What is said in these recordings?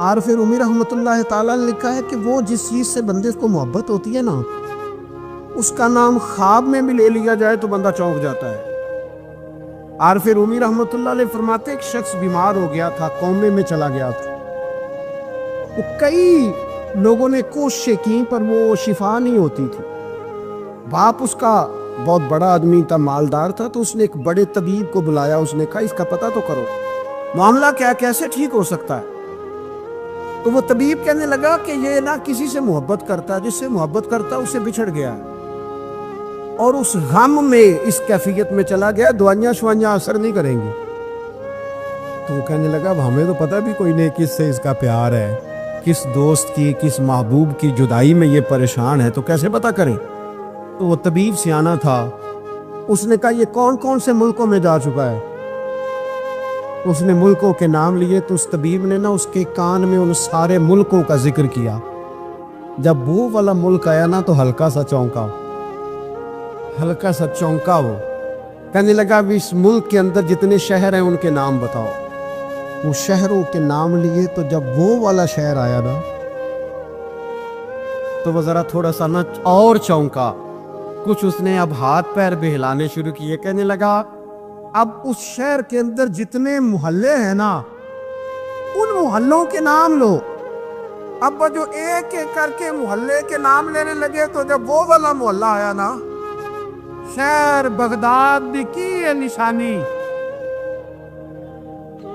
عارف رومی رحمۃ اللہ تعالیٰ نے لکھا ہے کہ وہ جس چیز سے بندے کو محبت ہوتی ہے نا، اس کا نام خواب میں بھی لے لیا جائے تو بندہ چونک جاتا ہے۔ عارف رومی رحمۃ اللہ علیہ فرماتے ایک شخص بیمار ہو گیا تھا، کومے میں چلا گیا تھا، وہ کئی لوگوں نے کوششیں کی پر وہ شفا نہیں ہوتی تھی۔ باپ اس کا بہت بڑا آدمی تھا، مالدار تھا، تو اس نے ایک بڑے طبیب کو بلایا، اس نے کہا اس کا پتہ تو کرو معاملہ کیا، کیسے ٹھیک ہو سکتا ہے۔ تو وہ طبیب کہنے لگا کہ یہ نہ کسی سے محبت کرتا ہے، جس سے محبت کرتا ہے اسے بچھڑ گیا ہے، اور اس غم میں اس کیفیت میں چلا گیا، دوائیاں شوائیاں اثر نہیں کریں گی۔ تو وہ کہنے لگا اب ہمیں تو پتہ بھی کوئی نہیں کس سے اس کا پیار ہے، کس دوست کی کس محبوب کی جدائی میں یہ پریشان ہے، تو کیسے پتہ کریں۔ تو وہ طبیب سیانہ تھا، اس نے کہا یہ کون کون سے ملکوں میں جا چکا ہے۔ اس نے ملکوں کے نام لیے تو اس طبیب نے نا اس کے کان میں ان سارے ملکوں کا ذکر کیا۔ جب وہ والا ملک آیا نا تو ہلکا سا چونکا وہ، کہنے لگا اب اس ملک کے اندر جتنے شہر ہیں ان کے نام بتاؤ۔ وہ شہروں کے نام لیے تو جب وہ والا شہر آیا نا تو وہ ذرا تھوڑا سا نا اور چونکا، کچھ اس نے اب ہاتھ پیر بھی ہلانے شروع کیے، کہنے لگا اب اس شہر کے اندر جتنے محلے ہیں نا ان محلوں کے نام لو۔ اب وہ جو ایک ایک کر کے محلے کے نام لینے لگے تو جب وہ والا محلہ آیا نا، شہر بغداد کی ہے نشانی،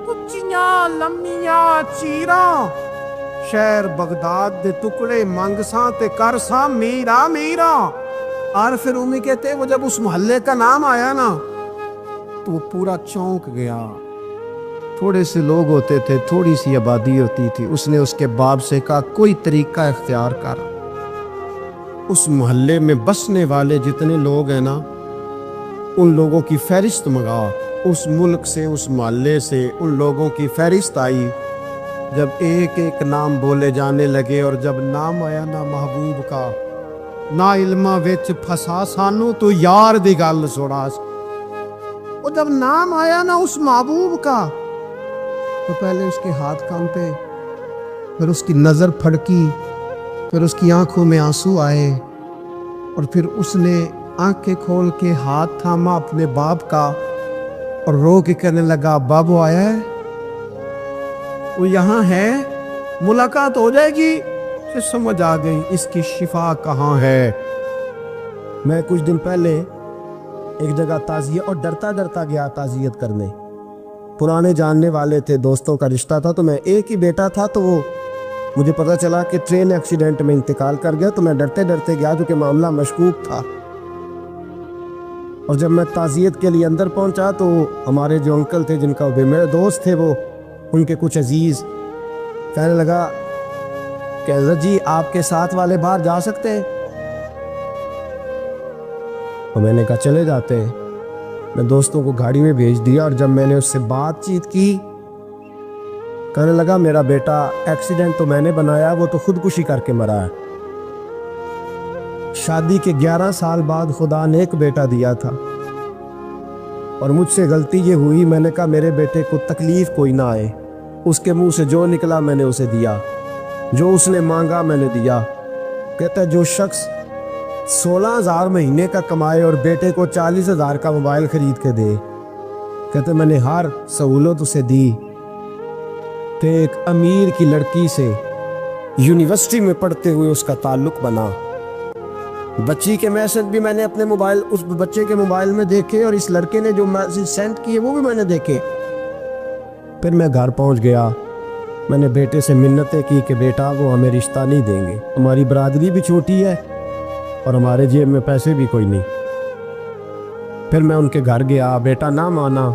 کچیاں لمیاں چیراں، شہر بغداد دے ٹکڑے منگساں تے کرساں میرا میرا۔ عارف رومی کہتے وہ جب اس محلے کا نام آیا نا تو وہ پورا چونک گیا۔ تھوڑے سے لوگ ہوتے تھے، تھوڑی سی آبادی ہوتی تھی، اس نے اس کے باپ سے کہا کوئی طریقہ اختیار کر، اس محلے میں بسنے والے جتنے لوگ ہیں نا ان لوگوں کی فہرست منگا۔ اس ملک سے اس محلے سے ان لوگوں کی فہرست آئی، جب ایک ایک نام بولے جانے لگے اور جب نام آیا نا محبوب کا، نا علمہ وچ پھسا سانو تو یار دی گل سوڑا۔ اور جب نام آیا نا اس محبوب کا تو پہلے اس کے ہاتھ کانپے، پھر اس کی نظر پھڑکی، پھر اس کی آنکھوں میں آنسو آئے، اور پھر اس نے آنکھیں کھول کے ہاتھ تھاما اپنے باپ کا اور رو کے کہنے لگا بابو آیا ہے، وہ یہاں ہے، ملاقات ہو جائے گی۔ پھر سمجھ آ گئی اس کی شفا کہاں ہے۔ میں کچھ دن پہلے ایک جگہ تعزیت، اور ڈرتا ڈرتا گیا تعزیت کرنے، پرانے جاننے والے تھے، دوستوں کا رشتہ تھا، تو میں ایک ہی بیٹا تھا، تو وہ مجھے پتہ چلا کہ ٹرین ایکسیڈنٹ میں انتقال کر گیا، تو میں ڈرتے ڈرتے گیا کیونکہ معاملہ مشکوک تھا۔ اور جب میں تعزیت کے لیے اندر پہنچا تو ہمارے جو انکل تھے جن کا بھی میرے دوست تھے، وہ ان کے کچھ عزیز کہنے لگا کہ حضرت جی آپ کے ساتھ والے باہر جا سکتے ہیں؟ تو میں نے کہا چلے جاتے ہیں۔ میں دوستوں کو گاڑی میں بھیج دیا، اور جب میں نے اس سے بات چیت کی، کہنے لگا میرا بیٹا ایکسیڈنٹ تو میں نے بنایا، وہ تو خودکشی کر کے مرا ہے۔ شادی کے 11 سال بعد خدا نے ایک بیٹا دیا تھا، اور مجھ سے غلطی یہ ہوئی، میں نے کہا میرے بیٹے کو تکلیف کوئی نہ آئے، اس کے منہ سے جو نکلا میں نے اسے دیا، جو اس نے مانگا میں نے دیا۔ کہتا ہے جو شخص 16,000 مہینے کا کمائے اور بیٹے کو 40,000 کا موبائل خرید کے دے، کہتے میں نے ہر سہولت اسے دی۔ تو ایک امیر کی لڑکی سے یونیورسٹی میں پڑھتے ہوئے اس کا تعلق بنا، بچی کے میسج بھی میں نے اپنے موبائل، اس بچے کے موبائل میں دیکھے، اور اس لڑکے نے جو میسج سینڈ کیے وہ بھی میں نے دیکھے۔ پھر میں گھر پہنچ گیا، میں نے بیٹے سے منتیں کی کہ بیٹا وہ ہمیں رشتہ نہیں دیں گے، ہماری برادری بھی چھوٹی ہے اور ہمارے جیب میں پیسے بھی کوئی نہیں۔ پھر میں ان کے گھر گیا، بیٹا نہ مانا،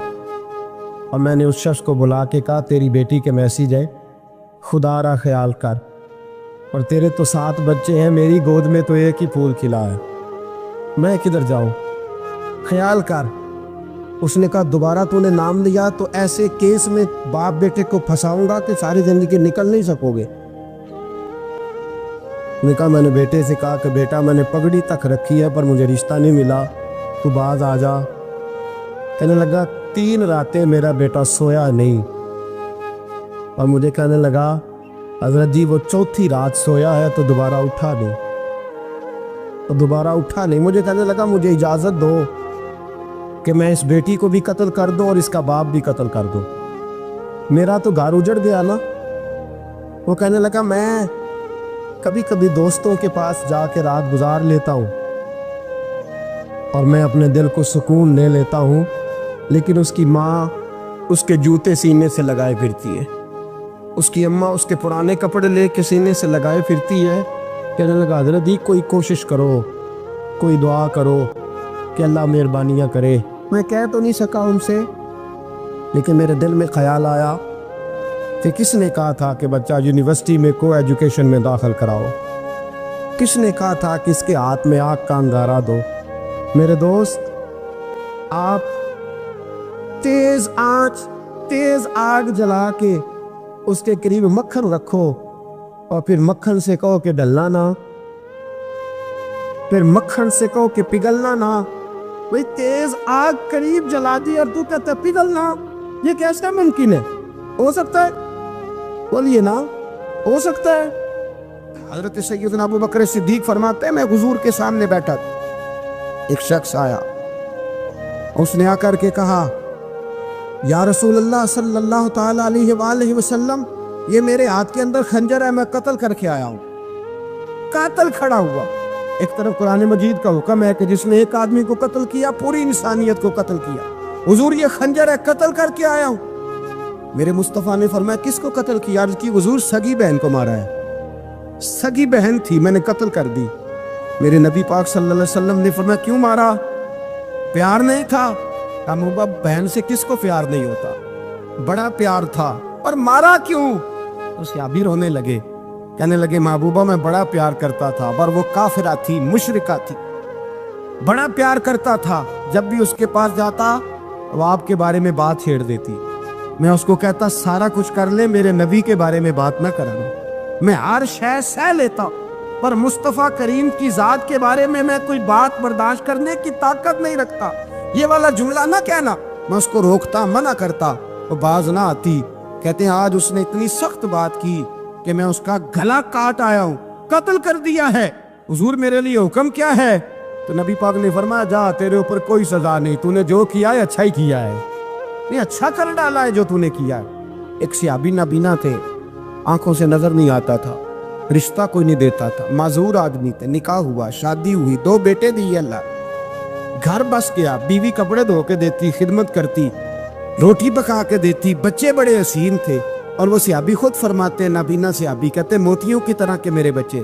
اور میں نے اس شخص کو بلا کے کہا تیری بیٹی کے میسیج ہے، خدا را خیال کر، اور تیرے تو 7 بچے ہیں، میری گود میں تو ایک ہی پھول کھلا ہے، میں کدھر جاؤں، خیال کر۔ اس نے کہا دوبارہ تو نے نام لیا تو ایسے کیس میں باپ بیٹے کو پھنساؤں گا کہ ساری زندگی نکل نہیں سکو گے۔ نے کہا میں نے بیٹے سے کہا کہ بیٹا میں نے پگڑی تک رکھی ہے پر مجھے رشتہ نہیں ملا، تو باز آ جا۔ کہنے لگا 3 راتیں میرا بیٹا سویا نہیں، اور مجھے کہنے لگا حضرت جی وہ چوتھی رات سویا ہے تو دوبارہ اٹھا نہیں، مجھے کہنے لگا مجھے اجازت دو کہ میں اس بیٹی کو بھی قتل کر دوں اور اس کا باپ بھی قتل کر دوں، میرا تو گھر اجڑ گیا نا۔ وہ کہنے لگا میں کبھی کبھی دوستوں کے پاس جا کے رات گزار لیتا ہوں اور میں اپنے دل کو سکون لے لیتا ہوں، لیکن اس کی ماں اس کے جوتے سینے سے لگائے پھرتی ہے، اس کی اماں اس کے پرانے کپڑے لے کے سینے سے لگائے پھرتی ہے۔ کہنے لگا حضرت جی کوئی کوشش کرو، کوئی دعا کرو کہ اللہ مہربانیاں کرے۔ میں کہہ تو نہیں سکا ان سے، لیکن میرے دل میں خیال آیا کہ کس نے کہا تھا کہ بچہ یونیورسٹی میں کو ایجوکیشن میں داخل کراؤ، کس نے کہا تھا کہ اس کے ہاتھ میں آگ کا انگارہ دو۔ میرے دوست، آپ تیز آگ جلا کے اس کے قریب مکھن رکھو اور پھر مکھن سے کہو کہ ڈلنا نہ، پھر مکھن سے کہو کہ پگھلنا نہ۔ بھئی تیز آگ قریب جلا دی اور تو کہتا ہے پگھلنا، یہ کیسا ممکن ہے؟ ہو سکتا ہے؟ بولیے نا، ہو سکتا ہے؟ حضرت سیدنا ابو بکر صدیق فرماتے ہیں میں حضور کے سامنے بیٹھا تھا، ایک شخص آیا، اس نے آ کر کے کہا یا رسول اللہ صلی اللہ تعالی علیہ وآلہ وسلم، یہ میرے ہاتھ کے اندر خنجر ہے، میں قتل کر کے آیا ہوں۔ قاتل کھڑا ہوا، ایک طرف قرآن مجید کا حکم ہے کہ جس نے ایک آدمی کو قتل کیا پوری انسانیت کو قتل کیا، حضور یہ خنجر ہے، قتل کر کے آیا ہوں۔ میرے مصطفیٰ نے فرمایا کس کو قتل کیا؟ عرض کی حضور سگی بہن کو مارا ہے، سگی بہن تھی، میں نے قتل کر دی۔ میرے نبی پاک صلی اللہ علیہ وسلم نے فرمایا کیوں مارا؟ پیار نہیں تھا؟ محبوبہ بہن سے کس کو پیار نہیں ہوتا، بڑا پیار تھا، اور مارا کیوں؟ تو صحابی رونے لگے، کہنے لگے محبوبہ میں بڑا پیار کرتا تھا، پر وہ کافرہ تھی، مشرکہ تھی، بڑا پیار کرتا تھا، جب بھی اس کے پاس جاتا وہ آپ کے بارے میں بات چھیڑ دیتی، میں اس کو کہتا سارا کچھ کر لے میرے نبی کے بارے میں بات نہ کرنا، میں ہر شے سہ لیتا، پر مصطفیٰ کریم کی ذات کے بارے میں کوئی بات برداشت کرنے کی طاقت نہیں رکھتا، یہ والا جملہ نہ کہنا۔ میں اس کو روکتا، منع کرتا، وہ باز نہ آتی۔ کہتے ہیں آج اس نے اتنی سخت بات کی کہ میں اس کا گلا کاٹ آیا ہوں، قتل کر دیا ہے۔ حضور میرے لیے حکم کیا ہے؟ تو نبی پاک نے فرمایا جا، تیرے اوپر کوئی سزا نہیں، تو نے جو کیا ہے اچھا ہی کیا ہے، نہیں اچھا کر ڈالا ہے جو تو نے کیا ہے۔ ایک صحابی نابینا تھے، آنکھوں سے نظر نہیں آتا تھا، رشتہ کوئی نہیں دیتا تھا، معذور آدمی تھے، نکاح ہوا، شادی ہوئی، 2 بیٹے دیے اللہ، گھر بس گیا، بیوی کپڑے دھو کے دیتی، خدمت کرتی، روٹی پکا کے دیتی، بچے بڑے حسین تھے، اور وہ صحابی خود فرماتے ہیں، نابینا صحابی کہتے موتیوں کی طرح کے میرے بچے،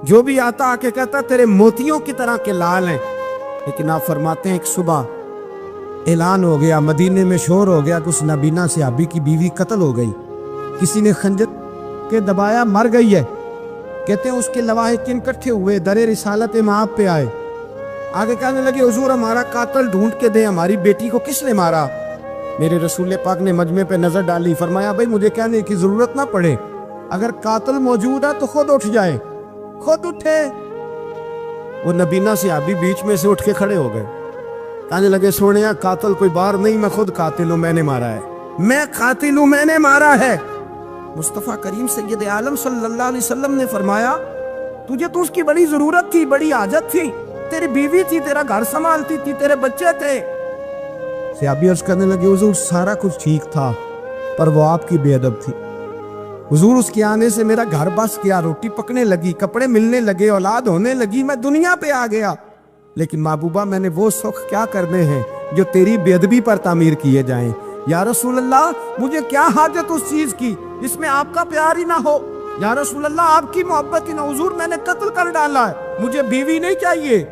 جو بھی آتا آ کے کہتا تیرے موتیوں کی طرح کے لال ہیں۔ لیکن آپ فرماتے ہیں ایک صبح اعلان ہو گیا، مدینے میں شور ہو گیا کہ اس نابینا صحابی کی بیوی قتل ہو گئی، کسی نے خنجر کے دبایا، مر گئی ہے۔ کہتے ہیں اس کے لواحقین اکٹھے ہوئے، در رسالت مآب پہ آئے، آگے کہنے لگے حضور ہمارا قاتل ڈھونڈ کے دیں، ہماری بیٹی کو کس نے مارا؟ میرے رسول پاک نے مجمع پہ نظر ڈالی، فرمایا بھائی مجھے کہنے کی ضرورت نہ پڑے، اگر قاتل موجود ہے تو خود اٹھ جائے۔ خود اٹھے، وہ نبینا صحابی بیچ میں سے اٹھ کے کھڑے ہو گئے، کہنے لگے سونیا قاتل کوئی باہر نہیں، میں خود قاتل ہوں، میں نے مارا ہے، میں قاتل ہوں، میں نے مارا ہے۔ مصطفیٰ کریم سید عالم صلی اللہ علیہ وسلم نے فرمایا تجھے تو اس کی بڑی ضرورت تھی، بڑی حاجت تھی، تیری بیوی تھی، تیرا گھر سنبھالتی تھی، تیرے بچے تھے۔ صحابی عرض کرنے لگے حضور سارا کچھ ٹھیک تھا، پر وہ آپ کی بے ادب تھی، حضور اس کے آنے سے میرا گھر بس گیا، روٹی پکنے لگی، کپڑے ملنے لگے، اولاد ہونے لگی، میں دنیا پہ آ گیا، لیکن محبوبہ میں نے وہ سخ کیا کرنے ہیں جو تیری بے ادبی پر تعمیر کیے جائیں۔ یا رسول اللہ مجھے کیا حاجت اس چیز کی جس میں آپ کا پیار ہی نہ ہو، یا رسول اللہ آپ کی محبت ہی نہ، حضور میں نے قتل کر ڈالا ہے، مجھے بیوی نہیں چاہیے،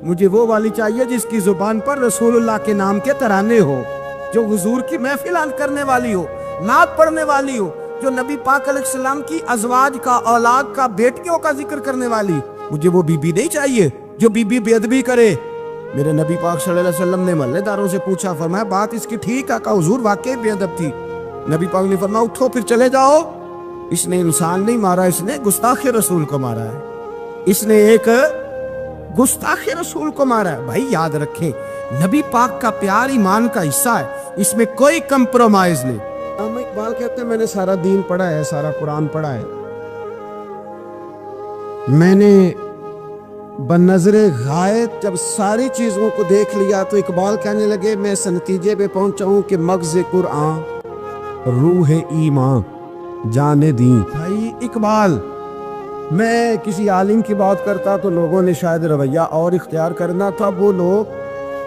مجھے وہ والی چاہیے جس کی زبان پر رسول اللہ کے نام کے ترانے ہو، جو حضور کی محفل کرنے والی ہو، نعت پڑھنے والی ہو، جو نبی پاک علیہ السلام کی ازواج کا، اولاد کا، بیٹیوں کا ذکر کرنے والی۔ مجھے وہ بیوی نہیں چاہیے جو بیوی بے ادبی کرے۔ میرے نبی پاک صلی اللہ علیہ وسلم نے محلے داروں سے پوچھا، فرمایا بات اس کی ٹھیک ہے؟ کہا حضور واقعی بے ادب تھی۔ نبی پاک نے فرمایا اٹھو پھر چلے جاؤ، اس نے انسان نہیں مارا، اس نے گستاخ رسول کو مارا ہے، اس نے ایک گستاخ رسول کو مارا ہے۔ بھائی یاد رکھیں نبی پاک کا پیار ایمان کا حصہ ہے، اس میں کوئی کمپرومائز نہیں۔ اقبال کہتے ہیں میں نے سارا دین پڑھا ہے، سارا قرآن پڑھا ہے، میں نے بنظر غائب جب ساری چیزوں کو دیکھ لیا تو اقبال کہنے لگے میں اس نتیجے پہ پہنچا ہوں کہ مغز قرآن روح ایمان جان دین. بھائی اقبال، میں کسی عالم کی بات کرتا تو لوگوں نے شاید رویہ اور اختیار کرنا تھا. وہ لوگ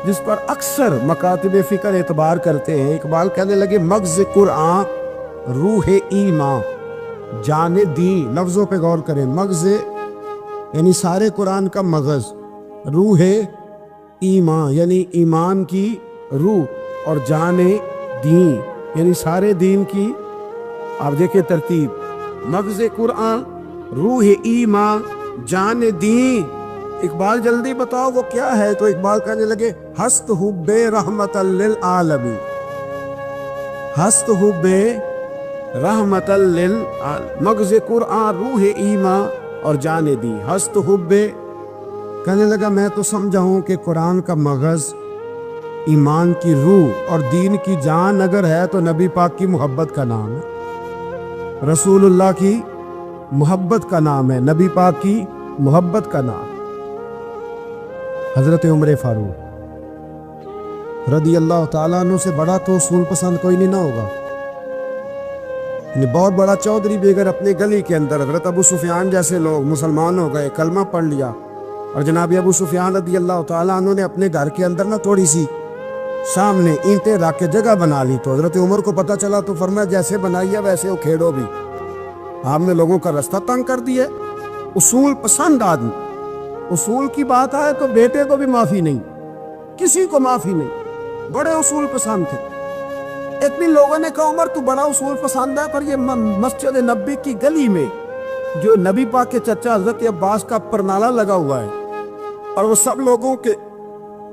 جس پر اکثر مکاتب فکر اعتبار کرتے ہیں، اقبال کہنے لگے مغز قرآن روح ایمان جان دین. لفظوں پہ غور کریں. مغز یعنی سارے قرآن کا مغز، روح ایمان یعنی ایمان کی روح، اور جان دین یعنی سارے دین کی. آپ دیکھیں ترتیب، مغز قرآن روح ایمان جان دین. اقبال جلدی بتاؤ وہ کیا ہے؟ تو اقبال کہنے لگے ہست حب رحمت للعالمین، ہست حب رحمت للعالمین. مغز قرآن روح ایمان اور جان دی. ہست حب، کہنے لگا میں تو سمجھا ہوں کہ قرآن کا مغز ایمان کی روح اور دین کی جان اگر ہے تو نبی پاک کی محبت کا نام ہے، رسول اللہ کی محبت کا نام ہے، نبی پاک کی محبت کا نام. حضرت عمر فاروق رضی اللہ تعالیٰ عنہ سے بڑا تو اصول پسند کوئی نہیں نہ ہوگا. بہت بڑا چودھری بھی اگر اپنے گلی کے اندر، حضرت ابو سفیان جیسے لوگ مسلمان ہو گئے، کلمہ پڑھ لیا، اور جناب ابو سفیان رضی اللہ تعالیٰ عنہ نے اپنے گھر کے اندر نہ تھوڑی سی سامنے اینٹیں رکھ کے جگہ بنا لی، تو حضرت عمر کو پتہ چلا تو فرمایا جیسے بنائی ہے ویسے وہ کھیڑو بھی. آپ نے لوگوں کا رستہ تنگ کر دیا. اصول پسند آدمی، اصول کی بات آئے تو بیٹے کو بھی معافی نہیں، کسی کو معافی نہیں. بڑے اصول پسند تھے. اتنی لوگوں نے کہا عمر تو بڑا اصول پسند ہے، پر یہ مسجد نبی کی گلی میں جو نبی پاک کے چچا حضرت عباس کا پرنالہ لگا ہوا ہے اور وہ سب لوگوں کے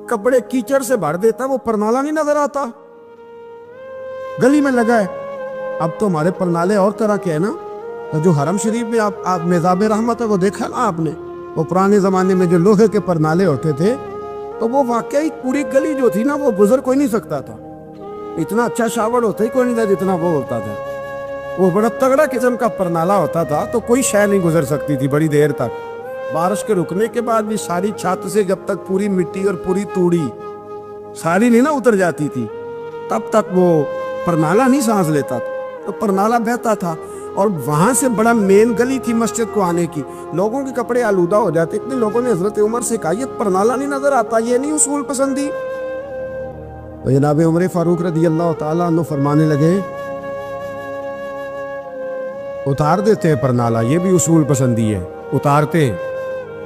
کپڑے کیچڑ سے بھر دیتا، وہ پرنالہ نہیں نظر آتا؟ گلی میں لگا ہے. اب تو ہمارے پرنالے اور طرح کے ہیں نا. جو حرم شریف میں آپ میزاب رحمت ہے وہ دیکھا نا آپ نے، وہ پرانے زمانے میں جو لوہے کے پرنالے ہوتے تھے، تو وہ واقعی پوری گلی جو تھی نا وہ گزر کوئی نہیں سکتا تھا. اتنا اچھا شاور ہوتا ہی کوئی نہیں تھا جتنا وہ ہوتا تھا. وہ بڑا تگڑا قسم کا پرنالہ ہوتا تھا تو کوئی شے نہیں گزر سکتی تھی بڑی دیر تک. بارش کے رکنے کے بعد بھی ساری چھت سے جب تک پوری مٹی اور پوری توڑی ساری نہیں نا اتر جاتی تھی تب تک وہ پرنالہ نہیں سانس لیتا تھا. تو پرنالہ بہتا تھا اور وہاں سے بڑا مین گلی تھی مسجد کو آنے کی. لوگوں کے کپڑے آلودہ ہو جاتے. اتنے لوگوں نے حضرت عمر سے کہا یہ پرنالہ نہیں نظر آتا، یہ نہیں اصول پسندی؟ تو جناب عمر فاروق رضی اللہ تعالیٰ عنہ فرمانے لگے اتار دیتے ہیں پرنالہ، یہ بھی اصول پسندی ہے، اتارتے.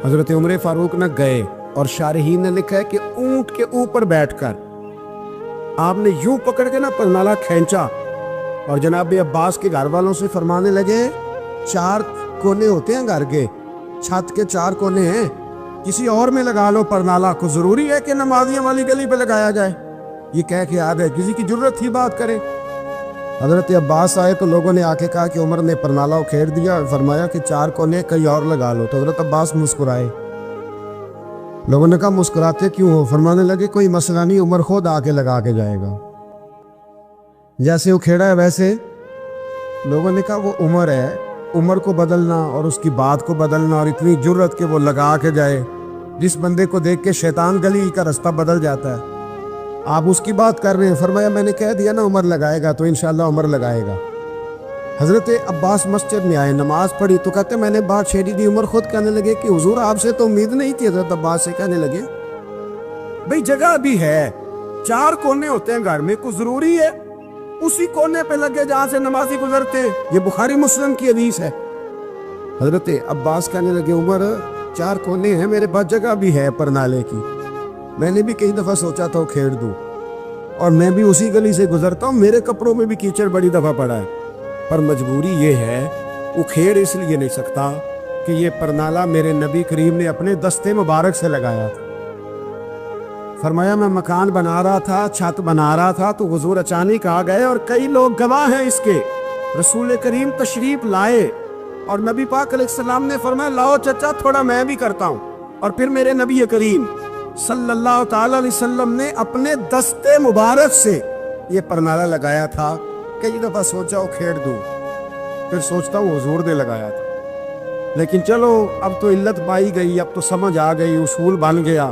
حضرت عمر فاروق نہ گئے اور شارحین نے لکھا ہے کہ اونٹ کے اوپر بیٹھ کر آپ نے یوں پکڑ کے نا پرنالہ کھینچا اور جناب عباس کے گھر والوں سے فرمانے لگے 4 کونے ہوتے ہیں گھر کے، چھت کے 4 کونے ہیں، کسی اور میں لگا لو پرنالہ کو، ضروری ہے کہ نمازیوں والی گلی پہ لگایا جائے؟ یہ کہہ کے آ گئے. کسی کی ضرورت ہی بات کرے. حضرت عباس آئے تو لوگوں نے آ کے کہا کہ عمر نے پرنالہ کھیر دیا، فرمایا کہ 4 کونے کئی اور لگا لو. تو حضرت عباس مسکرائے. لوگوں نے کہا مسکراتے کیوں ہو؟ فرمانے لگے کوئی مسئلہ نہیں، عمر خود آ کے لگا کے جائے گا. جیسے وہ کھیڑا ہے ویسے لوگوں نے کہا وہ عمر ہے، عمر کو بدلنا اور اس کی بات کو بدلنا اور اتنی جرت کہ وہ لگا کے جائے. جس بندے کو دیکھ کے شیطان گلی کا رستہ بدل جاتا ہے، آپ اس کی بات کر رہے ہیں. فرمایا میں نے کہہ دیا نا عمر لگائے گا تو انشاءاللہ عمر لگائے گا. حضرت عباس مسجد میں آئے، نماز پڑھی تو کہتے میں نے بات چھیڑی دی. عمر خود کہنے لگے کہ حضور آپ سے تو امید نہیں تھی. حضرت عباس سے کہنے لگے بھئی جگہ بھی ہے، 4 کونے ہوتے ہیں گھر میں، کوئی ضروری ہے اسی کونے پہ لگے جہاں سے نمازی گزرتے؟ یہ بخاری مسلم کی حدیث ہے. حضرت عباس کہنے لگے عمر 4 کونے ہیں، میرے پاس جگہ بھی ہے پرنالے کی، میں نے بھی کئی دفعہ سوچا تھا وہ کھیڑ دوں، اور میں بھی اسی گلی سے گزرتا ہوں، میرے کپڑوں میں بھی کیچڑ بڑی دفعہ پڑا ہے، پر مجبوری یہ ہے وہ کھیڑ اس لیے نہیں سکتا کہ یہ پرنالہ میرے نبی کریم نے اپنے دستے مبارک سے لگایا تھا. فرمایا میں مکان بنا رہا تھا، چھت بنا رہا تھا تو حضور اچانک آ گئے، اور کئی لوگ گواہ ہیں اس کے. رسول کریم تشریف لائے اور نبی پاک علیہ السلام نے فرمایا لاؤ چچا تھوڑا میں بھی کرتا ہوں، اور پھر میرے نبی کریم صلی اللہ تعالی علیہ وسلم نے اپنے دستے مبارک سے یہ پرنالہ لگایا تھا. کئی دفعہ سوچا وہ کھیڑ دوں، پھر سوچتا ہوں حضور نے لگایا تھا. لیکن چلو اب تو علت پائی گئی، اب تو سمجھ آ گئی، اصول بن گیا،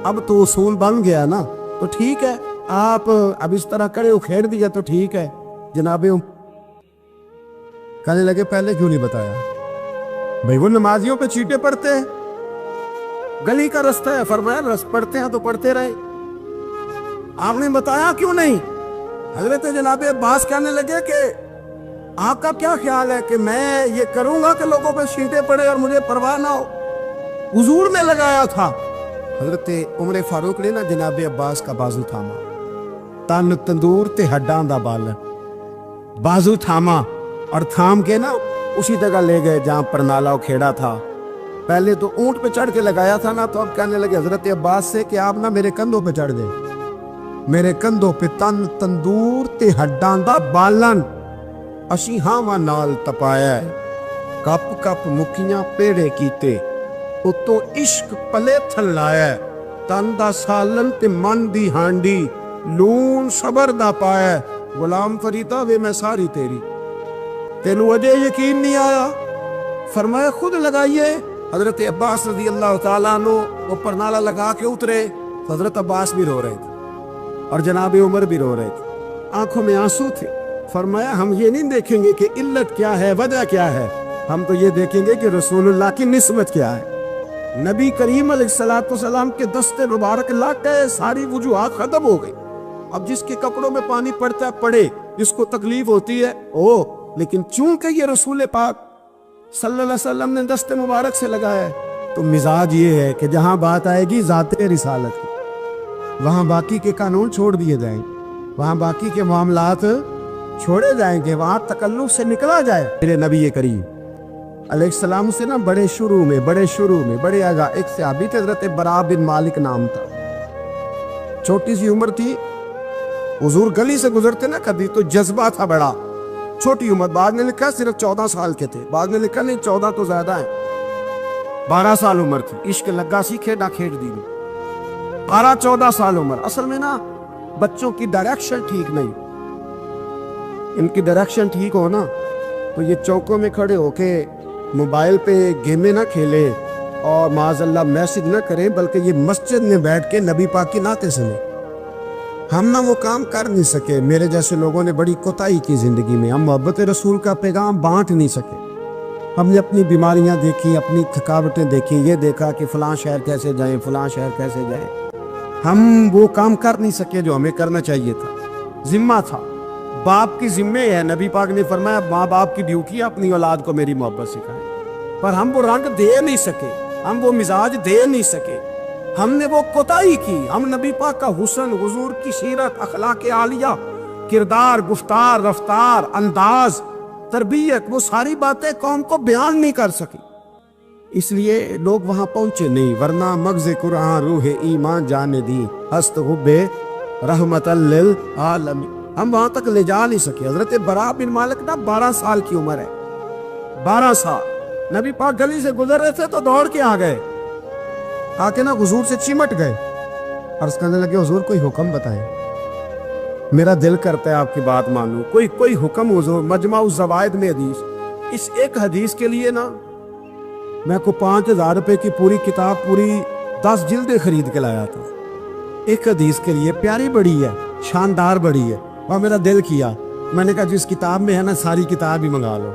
اب تو اصول بن گیا نا، تو ٹھیک ہے آپ اب اس طرح کرے اکھیڑ دیا تو ٹھیک ہے جناب۔ کہنے لگے پہلے کیوں نہیں بتایا؟ بھئی وہ نمازیوں پہ چیٹے پڑتے ہیں، گلی کا رستہ ہے، فرمایا رس پڑھتے ہیں تو پڑھتے رہے، آپ نے بتایا کیوں نہیں؟ حضرت جناب عباس کہنے لگے کہ آپ کا کیا خیال ہے کہ میں یہ کروں گا کہ لوگوں پہ چیٹے پڑے اور مجھے پرواہ نہ ہو؟ حضور نے لگایا تھا۔ حضرت عمر فاروق نے نا جناب عباس کا بازو تھاما، تن تندور تے ہڈاں دا بالن، بازو تھاما اور تھام کے نا اسی جگہ لے گئے جہاں پر نالا کھیڑا تھا۔ پہلے تو اونٹ پہ چڑھ کے لگایا تھا نا، تو اب کہنے لگے حضرت عباس سے کہ آپ نا میرے کندھوں پہ چڑھ گئے، میرے کندھوں پہ تن تندور تے ہڈاں دا بالن، اسی ہاواں نال تپایا ہے، کپ کپ مکیاں پیڑے کیتے، اتوں عشق پلے تھل لایا ہے، تن دا سالن تے من دی ہانڈی، لون صبر دا پایا ہے، غلام فریدا وے میں ساری تیری، تینوں اجے یقین نہیں آیا؟ فرمایا خود لگائیے۔ حضرت عباس رضی اللہ تعالیٰ عنہ اوپر نالا لگا کے اترے، حضرت عباس بھی رو رہے تھے اور جناب عمر بھی رو رہے تھے، آنکھوں میں آنسو تھے۔ فرمایا ہم یہ نہیں دیکھیں گے کہ علت کیا ہے، وجہ کیا ہے، ہم تو یہ دیکھیں گے کہ رسول اللہ کی نسبت کیا ہے۔ نبی کریم علیہ السلام کے دست مبارک لگ گئے، ساری وجوہات ختم ہو گئی۔ اب جس کے کپڑوں میں پانی پڑتا ہے پڑے، جس کو تکلیف ہوتی ہے لیکن چونکہ یہ رسول پاک صلی اللہ علیہ وسلم نے دست مبارک سے لگایا ہے، تو مزاج یہ ہے کہ جہاں بات آئے گی ذات رسالت کی، وہاں باقی کے قانون چھوڑ دیے جائیں، وہاں باقی کے معاملات چھوڑے جائیں گے، وہاں تکلف سے نکلا جائے۔ میرے نبی کریم علیہ السلام سے نا بڑے شروع میں بڑے آگاہ ایک صحابی تھے، حضرت برا بن مالک نام تھا، چھوٹی سی عمر تھی، حضور گلی سے گزرتے نا کبھی تو جذبہ تھا بڑا، چھوٹی عمر، بعد نے لکھا صرف 14 سال کے تھے، بعد نے لکھا نہیں 14 تو زیادہ ہیں، 12 سال عمر تھی، عشق لگا سی کھیڑا کھیڑ دی، 12-14 سال عمر۔ اصل میں نا بچوں کی ڈائریکشن ٹھیک نہیں، ان کی ڈائریکشن ٹھیک ہو نا تو یہ چوکوں میں کھڑے ہو کے موبائل پہ گیمیں نہ کھیلے اور معاذ اللہ میسج نہ کریں، بلکہ یہ مسجد میں بیٹھ کے نبی پاک کی نعتیں سنیں۔ ہم نہ وہ کام کر نہیں سکے، میرے جیسے لوگوں نے بڑی کوتاہی کی زندگی میں، ہم محبت رسول کا پیغام بانٹ نہیں سکے، ہم نے اپنی بیماریاں دیکھی، اپنی تھکاوٹیں دیکھی، یہ دیکھا کہ فلاں شہر کیسے جائیں، فلاں شہر کیسے جائیں، ہم وہ کام کر نہیں سکے جو ہمیں کرنا چاہیے تھا، ذمہ تھا، باپ کی ذمہ ہے، نبی پاک نے فرمایا ماں باپ کی ڈیوٹی ہے اپنی اولاد کو میری محبت سکھائیں، پر ہم وہ رنگ دے نہیں سکے، ہم وہ مزاج دے نہیں سکے، ہم نے وہ کوتاہی کی، ہم نبی پاک کا حسن، حضور کی سیرت، اخلاق عالیہ، کردار، گفتار، رفتار، انداز، تربیت، وہ ساری باتیں قوم کو بیان نہیں کر سکی، اس لیے لوگ وہاں پہنچے نہیں، ورنہ مغز قرآن روح ایمان جانے دی، ہست حب رحمت للعالمین، ہم وہاں تک لے جا نہیں سکے۔ حضرت برا بن مالک نا 12 سال کی عمر ہے، 12 سال، نبی پاک گلی سے گزر رہے تھے تو دوڑ کے آ گئے، آ کے نا حضور سے چمٹ گئے، عرض کرنے لگے حضور کوئی حکم بتائیں، میرا دل کرتا ہے آپ کی بات مانوں، کوئی حکم حضور۔ مجمع الزوائد میں حدیث، اس ایک حدیث کے لیے نا میں کو 5000 روپے کی پوری کتاب، پوری 10 جلدیں خرید کے لایا تھا، ایک حدیث کے لیے، پیاری بڑی ہے، شاندار بڑی ہے، اور میرا دل کیا، میں نے کہا جس کتاب میں ہے نا ساری کتاب ہی منگا لو،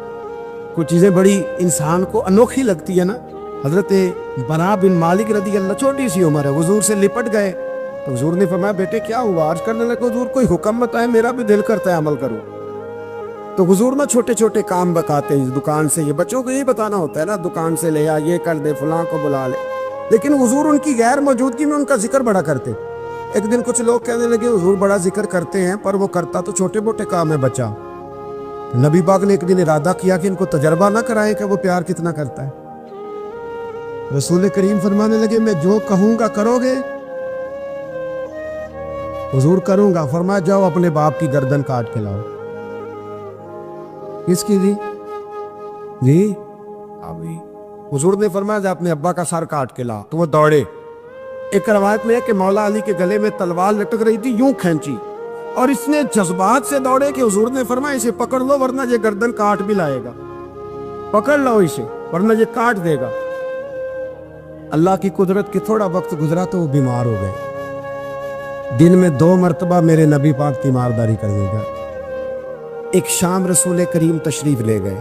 کچھ چیزیں بڑی انسان کو انوکھی لگتی ہے نا۔ حضرت برا بن مالک رضی اللہ، چھوٹی سی عمر ہے، حضور سے لپٹ گئے تو حضور نے فرمایا بیٹے کیا ہوا؟ عرض کرنے لگے حضور کوئی حکم بتائیں، میرا بھی دل کرتا ہے عمل کروں۔ تو حضور نا چھوٹے چھوٹے کام بتاتے ہیں، دکان سے، یہ بچوں کو یہی بتانا ہوتا ہے نا، دکان سے لے آ، یہ کر دے، فلاں کو بلا لے، لیکن حضور ان کی غیر موجودگی میں ان کا ذکر بڑا کرتے۔ ایک دن کچھ لوگ کہنے لگے حضور بڑا ذکر کرتے ہیں پر وہ کرتا تو چھوٹے موٹے کام ہے بچہ۔ نبی پاک نے ایک دن ارادہ کیا کہ ان کو تجربہ نہ کرائیں کہ وہ پیار کتنا کرتا ہے۔ رسول کریم فرمانے لگے میں جو کہوں گا کرو گے؟ حضور کروں گا۔ فرمایا جاؤ اپنے باپ کی گردن کاٹ کے لاؤ۔ کس کی جی ابھی حضور نے فرمایا جا اپنے ابا کا سر کاٹ کے لا، تو وہ دوڑے۔ ایک روایت میں ہے کہ مولا علی کے گلے میں تلوار لٹک رہی تھی، یوں کھینچی، اور اس نے جذبات سے دوڑے کہ حضور نے فرمایا اسے پکڑ لو ورنہ یہ گردن کاٹ بھی لائے گا، پکڑ لو اسے۔ ورنہ یہ کاٹ دے گا۔ اللہ کی قدرت کہ تھوڑا وقت گزرا تو وہ بیمار ہو گئے۔ دن میں 2 مرتبہ میرے نبی پاک تیمارداری کر دے گا۔ ایک شام رسول کریم تشریف لے گئے،